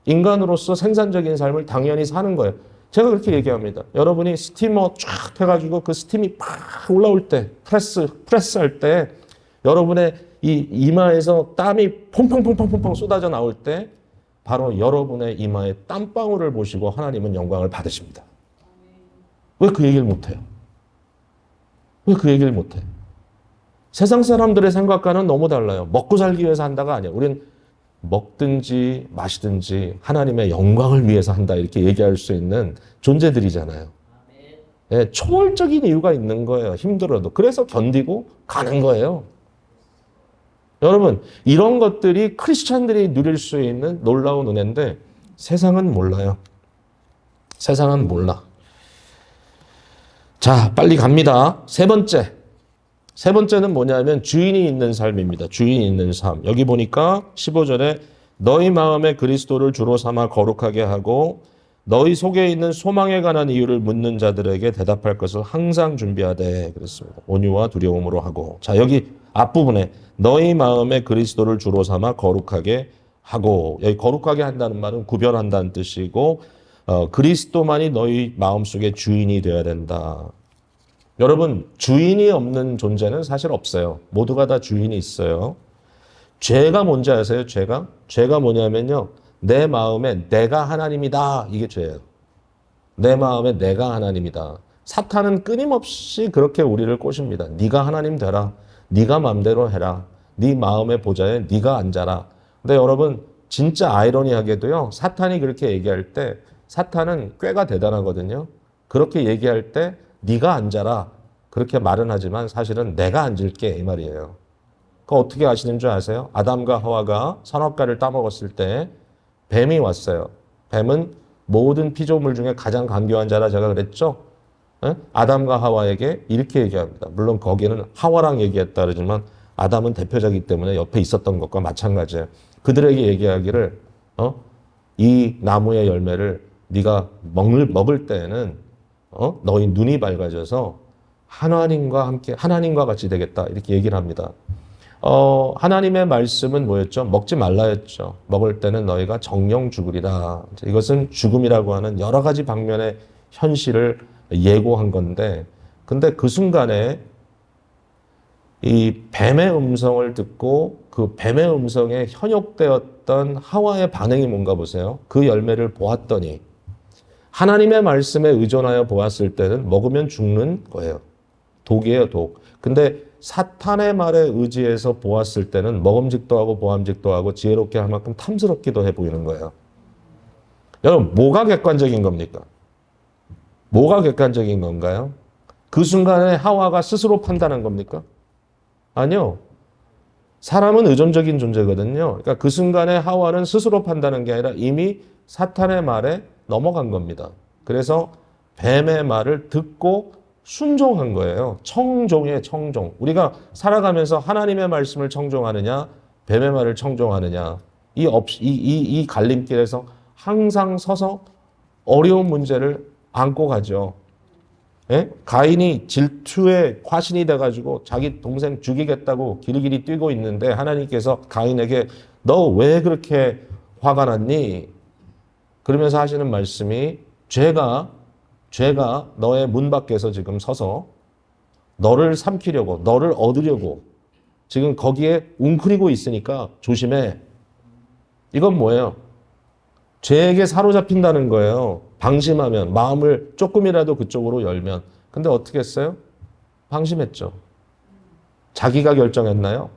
인간으로서 생산적인 삶을 당연히 사는 거예요. 제가 그렇게 얘기합니다. 여러분이 스티머 쫙 해가지고 그 스팀이 팍 올라올 때, 프레스 할 때, 여러분의 이 이마에서 땀이 퐁퐁퐁퐁퐁 쏟아져 나올 때, 바로 여러분의 이마에 땀방울을 보시고 하나님은 영광을 받으십니다. 왜 그 얘기를 못해요? 왜 그 얘기를 못해? 세상 사람들의 생각과는 너무 달라요. 먹고 살기 위해서 한다가 아니야. 우린 먹든지 마시든지 하나님의 영광을 위해서 한다 이렇게 얘기할 수 있는 존재들이잖아요. 네, 초월적인 이유가 있는 거예요. 힘들어도. 그래서 견디고 가는 거예요. 여러분 이런 것들이 크리스찬들이 누릴 수 있는 놀라운 은혜인데 세상은 몰라요. 세상은 몰라. 자, 빨리 갑니다. 세 번째는 뭐냐면 주인이 있는 삶입니다. 주인이 있는 삶. 여기 보니까 15절에 너희 마음에 그리스도를 주로 삼아 거룩하게 하고 너희 속에 있는 소망에 관한 이유를 묻는 자들에게 대답할 것을 항상 준비하되 그랬습니다. 온유와 두려움으로 하고. 자, 여기 앞부분에 너희 마음에 그리스도를 주로 삼아 거룩하게 하고. 여기 거룩하게 한다는 말은 구별한다는 뜻이고 그리스도만이 너희 마음속에 주인이 되어야 된다. 여러분 주인이 없는 존재는 사실 없어요. 모두가 다 주인이 있어요. 죄가 뭔지 아세요? 죄가 뭐냐면요. 내 마음에 내가 하나님이다. 이게 죄예요. 내 마음에 내가 하나님이다. 사탄은 끊임없이 그렇게 우리를 꼬십니다. 네가 하나님 되라. 네가 마음대로 해라. 네 마음의 보좌에 네가 앉아라. 근데 여러분 진짜 아이러니하게도요. 사탄이 그렇게 얘기할 때 사탄은 꽤가 대단하거든요. 그렇게 얘기할 때 네가 앉아라. 그렇게 말은 하지만 사실은 내가 앉을게 이 말이에요. 그거 어떻게 아시는 줄 아세요? 아담과 하와가 선악과를 따먹었을 때 뱀이 왔어요. 뱀은 모든 피조물 중에 가장 간교한 자라 제가 그랬죠? 아담과 하와에게 이렇게 얘기합니다. 물론 거기는 하와랑 얘기했다 그러지만 아담은 대표자이기 때문에 옆에 있었던 것과 마찬가지예요. 그들에게 얘기하기를 이 나무의 열매를 네가 먹을 때에는 너희 눈이 밝아져서 하나님과 같이 되겠다 이렇게 얘기를 합니다. 하나님의 말씀은 뭐였죠? 먹지 말라였죠. 먹을 때는 너희가 정령 죽으리라. 이것은 죽음이라고 하는 여러 가지 방면의 현실을 예고한 건데, 근데 그 순간에 이 뱀의 음성을 듣고 그 뱀의 음성에 현혹되었던 하와의 반응이 뭔가 보세요. 그 열매를 보았더니 하나님의 말씀에 의존하여 보았을 때는 먹으면 죽는 거예요. 독이에요, 독. 근데 사탄의 말에 의지해서 보았을 때는 먹음직도 하고 보암직도 하고 지혜롭게 할 만큼 탐스럽기도 해 보이는 거예요. 여러분, 뭐가 객관적인 겁니까? 뭐가 객관적인 건가요? 그 순간에 하와가 스스로 판단한 겁니까? 아니요. 사람은 의존적인 존재거든요. 그러니까 그 순간에 하와는 스스로 판단한 게 아니라 이미 사탄의 말에 넘어간 겁니다. 그래서 뱀의 말을 듣고 순종한 거예요. 청종이에요, 청종. 우리가 살아가면서 하나님의 말씀을 청종하느냐, 뱀의 말을 청종하느냐, 이 갈림길에서 항상 서서 어려운 문제를 안고 가죠. 예? 가인이 질투의 화신이 돼가지고 자기 동생 죽이겠다고 길길이 뛰고 있는데 하나님께서 가인에게 너 왜 그렇게 화가 났니? 그러면서 하시는 말씀이 죄가 너의 문 밖에서 지금 서서 너를 삼키려고, 너를 얻으려고 지금 거기에 웅크리고 있으니까 조심해. 이건 뭐예요? 죄에게 사로잡힌다는 거예요. 방심하면, 마음을 조금이라도 그쪽으로 열면. 근데 어떻게 했어요? 방심했죠. 자기가 결정했나요?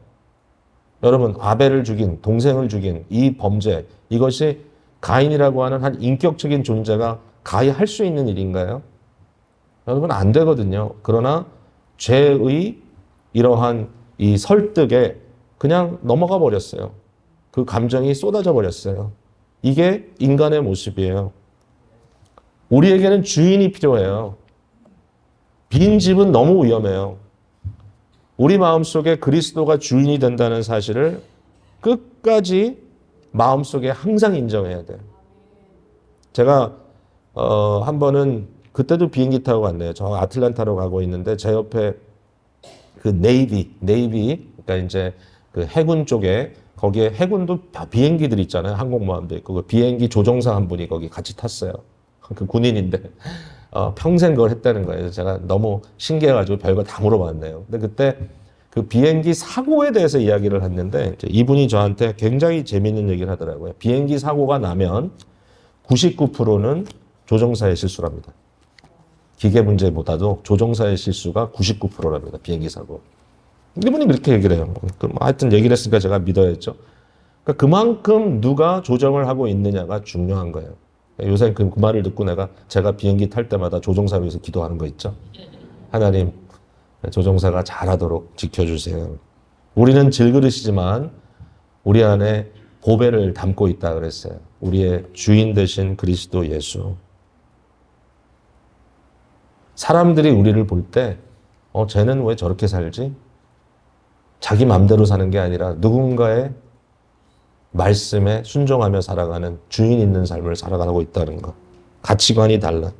여러분, 아벨을 죽인, 동생을 죽인 이 범죄, 이것이 가인이라고 하는 한 인격적인 존재가 가히 할 수 있는 일인가요? 여러분, 안 되거든요. 그러나 죄의 이러한 이 설득에 그냥 넘어가 버렸어요. 그 감정이 쏟아져 버렸어요. 이게 인간의 모습이에요. 우리에게는 주인이 필요해요. 빈 집은 너무 위험해요. 우리 마음속에 그리스도가 주인이 된다는 사실을 끝까지 마음속에 항상 인정해야 돼요. 제가 한 번은 그때도 비행기 타고 갔네요. 저 아틀란타로 가고 있는데 제 옆에 그 네이비 그러니까 이제 그 해군 쪽에 거기에 해군도 비행기들 있잖아요. 항공모함도 있고 그 비행기 조종사 한 분이 거기 같이 탔어요. 그 군인인데 평생 그걸 했다는 거예요. 제가 너무 신기해가지고 별거 다 물어봤네요. 근데 그때 그 비행기 사고에 대해서 이야기를 했는데 이분이 저한테 굉장히 재밌는 얘기를 하더라고요. 비행기 사고가 나면 99%는 조종사의 실수랍니다. 기계 문제보다도 조종사의 실수가 99%랍니다. 비행기 사고. 이분이 그렇게 얘기를 해요. 하여튼 얘기를 했으니까 제가 믿어야죠. 그러니까 그만큼 누가 조정을 하고 있느냐가 중요한 거예요. 요새 그 말을 듣고 제가 비행기 탈 때마다 조종사 위해서 기도하는 거 있죠. 하나님, 조종사가 잘하도록 지켜주세요. 우리는 질그릇이지만 우리 안에 보배를 담고 있다 그랬어요. 우리의 주인 되신 그리스도 예수. 사람들이 우리를 볼 때, 쟤는 왜 저렇게 살지? 자기 마음대로 사는 게 아니라 누군가의 말씀에 순종하며 살아가는 주인 있는 삶을 살아가고 있다는 거. 가치관이 달라.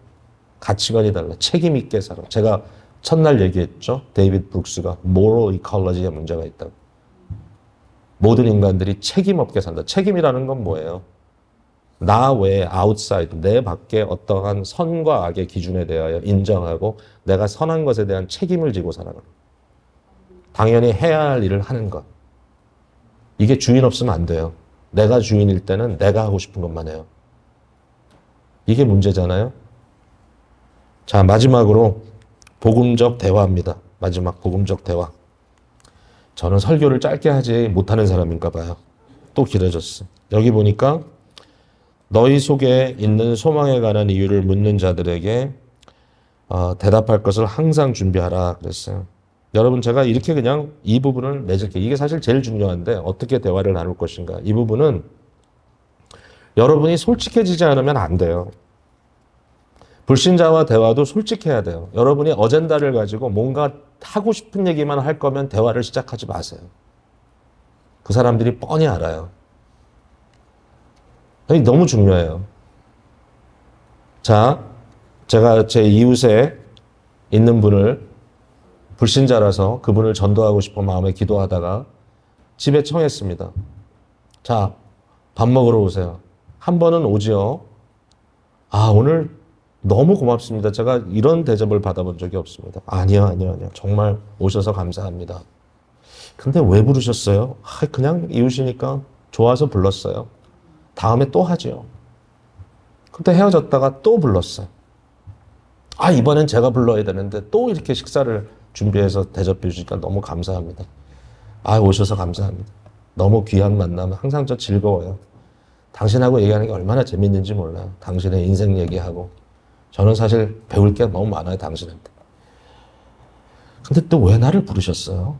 책임 있게 살아. 제가 첫날 얘기했죠. 데이비드 브룩스가 moral ecology에 문제가 있다고. 모든 인간들이 책임 없게 산다. 책임이라는 건 뭐예요? 나 외에 outside, 내 밖에 어떠한 선과 악의 기준에 대하여 인정하고 내가 선한 것에 대한 책임을 지고 살아가는 것. 당연히 해야 할 일을 하는 것. 이게 주인 없으면 안 돼요. 내가 주인일 때는 내가 하고 싶은 것만 해요. 이게 문제잖아요. 자, 마지막으로 복음적 대화입니다. 마지막 복음적 대화. 저는 설교를 짧게 하지 못하는 사람인가 봐요. 또 길어졌어. 여기 보니까 너희 속에 있는 소망에 관한 이유를 묻는 자들에게 대답할 것을 항상 준비하라 그랬어요. 여러분, 제가 이렇게 그냥 이 부분을 내줄게요. 이게 사실 제일 중요한데 어떻게 대화를 나눌 것인가. 이 부분은 여러분이 솔직해지지 않으면 안 돼요. 불신자와 대화도 솔직해야 돼요. 여러분이 어젠다를 가지고 뭔가 하고 싶은 얘기만 할 거면 대화를 시작하지 마세요. 그 사람들이 뻔히 알아요. 너무 중요해요. 자, 제가 제 이웃에 있는 분을 불신자라서 그분을 전도하고 싶어 마음에 기도하다가 집에 청했습니다. 자, 밥 먹으러 오세요. 한 번은 오지요. 오늘 너무 고맙습니다. 제가 이런 대접을 받아본 적이 없습니다. 아니요. 정말 오셔서 감사합니다. 근데 왜 부르셨어요? 그냥 이웃이니까 좋아서 불렀어요. 다음에 또 하죠. 근데 헤어졌다가 또 불렀어요. 이번엔 제가 불러야 되는데 또 이렇게 식사를 준비해서 대접해 주시니까 너무 감사합니다. 오셔서 감사합니다. 너무 귀한 만남, 항상 저 즐거워요. 당신하고 얘기하는 게 얼마나 재밌는지 몰라요. 당신의 인생 얘기하고. 저는 사실 배울 게 너무 많아요, 당신한테. 근데 또 왜 나를 부르셨어요?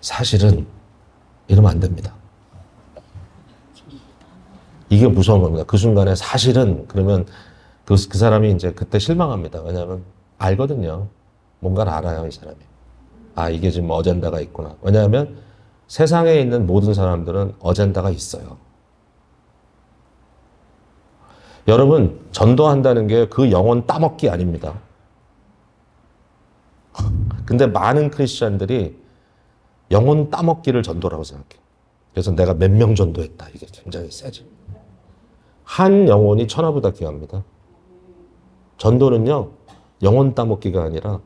사실은 이러면 안 됩니다. 이게 무서운 겁니다. 그 순간에 사실은 그러면 그 사람이 이제 그때 실망합니다. 왜냐하면 알거든요. 뭔가를 알아요, 이 사람이. 아, 이게 지금 어젠다가 있구나. 왜냐하면 세상에 있는 모든 사람들은 어젠다가 있어요. 여러분, 전도한다는 게 그 영혼 따먹기 아닙니다. 근데 많은 크리스천들이 영혼 따먹기를 전도라고 생각해요. 그래서 내가 몇 명 전도했다. 이게 굉장히 세지. 한 영혼이 천하보다 귀합니다. 전도는요, 영혼 따먹기가 아니라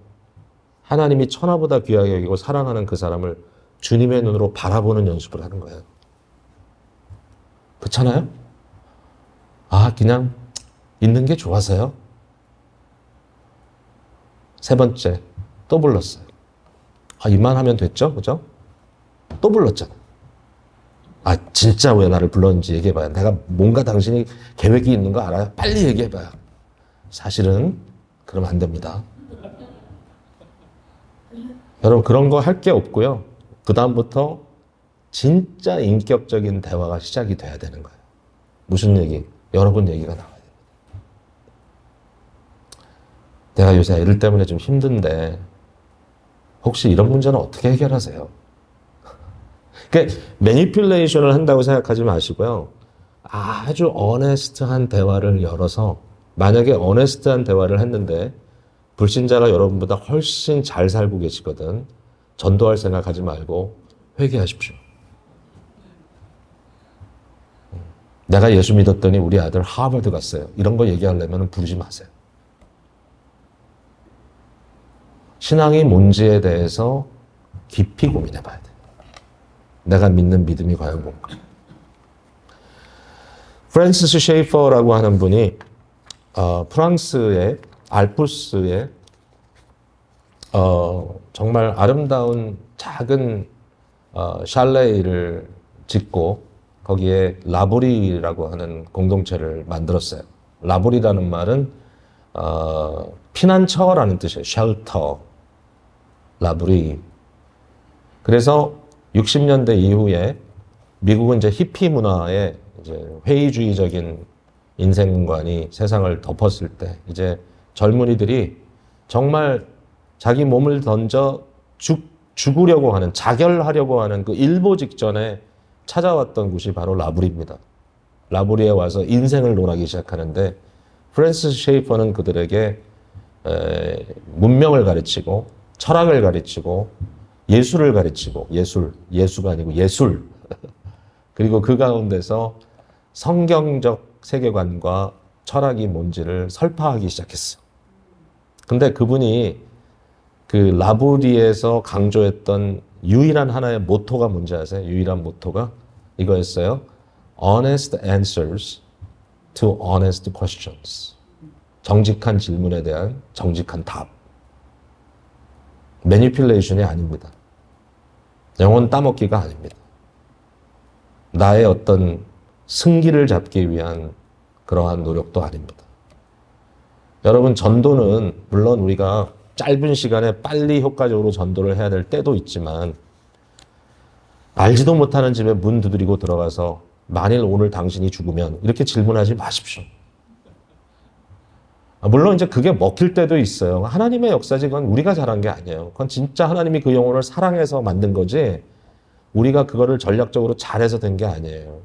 하나님이 천하보다 귀하게 여기고 사랑하는 그 사람을 주님의 눈으로 바라보는 연습을 하는 거예요. 그렇잖아요? 아, 그냥 있는 게 좋아서요. 세 번째, 또 불렀어요. 아, 이만하면 됐죠? 그죠? 또 불렀잖아. 아, 진짜 왜 나를 불렀는지 얘기해봐요. 내가 뭔가 당신이 계획이 있는 거 알아요? 빨리 얘기해봐요. 사실은 그러면 안 됩니다. 여러분, 그런 거 할 게 없고요. 그 다음부터 진짜 인격적인 대화가 시작이 돼야 되는 거예요. 무슨 얘기? 여러분 얘기가 나와야 됩니다. 내가 요새 애들 때문에 좀 힘든데 혹시 이런 문제는 어떻게 해결하세요? 그러니까 매니퓰레이션을 한다고 생각하지 마시고요. 아주 어네스트한 대화를 열어서 만약에 어네스트한 대화를 했는데 불신자가 여러분보다 훨씬 잘 살고 계시거든. 전도할 생각하지 말고 회개하십시오. 내가 예수 믿었더니 우리 아들 하버드 갔어요. 이런 거 얘기하려면 부르지 마세요. 신앙이 뭔지에 대해서 깊이 고민해 봐야 돼요. 내가 믿는 믿음이 과연 뭔가. 프랜시스 셰이퍼라고 하는 분이 프랑스의 알프스에 정말 아름다운 작은 샬레이를 짓고 거기에 라보리라고 하는 공동체를 만들었어요. 라보리라는 말은 피난처라는 뜻이에요. 쉘터, 라보리. 그래서 60년대 이후에 미국은 이제 히피 문화의 이제 회의주의적인 인생관이 세상을 덮었을 때 이제 젊은이들이 정말 자기 몸을 던져 죽으려고 하는, 자결하려고 하는 그 일보 직전에 찾아왔던 곳이 바로 라브리입니다. 라브리에 와서 인생을 논하기 시작하는데 프랜시스 셰이퍼는 그들에게 문명을 가르치고 철학을 가르치고 예술을 가르치고 예수가 아니고 예술 그리고 그 가운데서 성경적 세계관과 철학이 뭔지를 설파하기 시작했어요. 근데 그분이 그 라보리에서 강조했던 유일한 하나의 모토가 뭔지 아세요? 유일한 모토가 이거였어요. Honest answers to honest questions. 정직한 질문에 대한 정직한 답. 매니퓰레이션이 아닙니다. 영혼 따먹기가 아닙니다. 나의 어떤 승기를 잡기 위한 그러한 노력도 아닙니다. 여러분, 전도는 물론 우리가 짧은 시간에 빨리 효과적으로 전도를 해야 될 때도 있지만 알지도 못하는 집에 문 두드리고 들어가서 만일 오늘 당신이 죽으면 이렇게 질문하지 마십시오. 물론 이제 그게 먹힐 때도 있어요. 하나님의 역사지 그건 우리가 잘한 게 아니에요. 그건 진짜 하나님이 그 영혼을 사랑해서 만든 거지 우리가 그거를 전략적으로 잘해서 된 게 아니에요.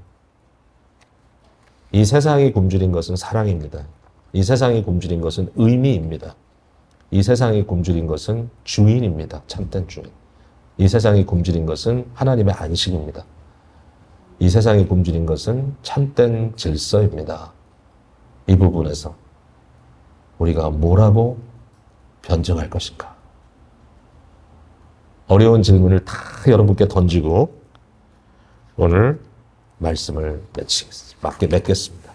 이 세상이 굶주린 것은 사랑입니다. 이 세상이 굶주린 것은 의미입니다. 이 세상이 굶주린 것은 주인입니다. 참된 주인. 이 세상이 굶주린 것은 하나님의 안식입니다. 이 세상이 굶주린 것은 참된 질서입니다. 이 부분에서 우리가 뭐라고 변증할 것인가? 어려운 질문을 다 여러분께 던지고 오늘 말씀을 맺겠습니다.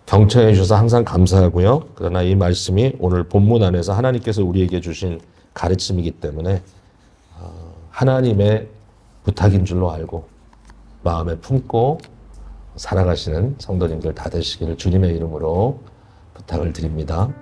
경청해 주셔서 항상 감사하고요. 그러나 이 말씀이 오늘 본문 안에서 하나님께서 우리에게 주신 가르침이기 때문에 하나님의 부탁인 줄로 알고 마음에 품고 살아가시는 성도님들 다 되시기를 주님의 이름으로 부탁을 드립니다.